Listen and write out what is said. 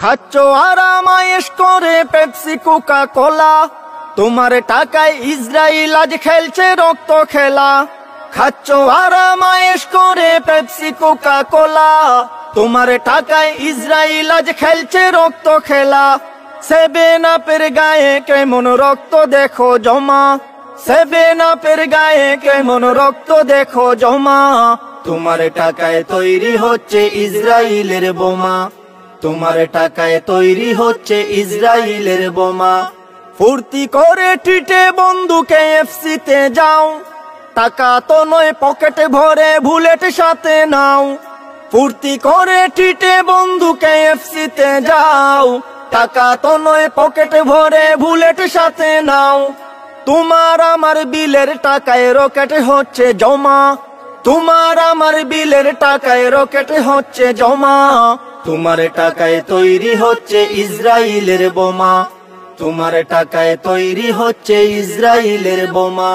খাচ্ছ আরামায়েশ করে Pepsi Coca কোলা, তোমার টাকায় ইসরাইল আজ খেলছে রক্ত খেলা। খাচ্ছ আরামায়েশ করে পেপসি কোকা কোলা, তোমার টাকায় ইসরাইল আজ খেলছে রক্ত খেলা। সেভেন আপের গায়ে কেমন রক্ত দেখো জমা, সেভেন আপের গায়ে কেমন রক্ত দেখো জমা। তোমার টাকায় তৈরি হচ্ছে ইসরাইলের বোমা, তোমার টাকায় তৈরি হচ্ছে ইসরাইলের বোমা। ফুর্তি করে ট্রিটে বন্ধু KFC তে যাও, টাকা তো নয় পকেটে ভরে বুলেট সাথে নাও। ফুর্তি করে ট্রিটে বন্ধু KFC তে যাও, টাকা তো নয় পকেটে ভরে বুলেট সাথে নাও। তোমার আমার বিলের টাকায় রকেট হচ্ছে জমা, তোমার আমার বিলের টাকায় রকেট হচ্ছে জমা। তোমার টাকায় তৈরি হচ্ছে ইসরাইলের বোমা, তোমার টাকায় তৈরি হচ্ছে ইসরাইলের বোমা।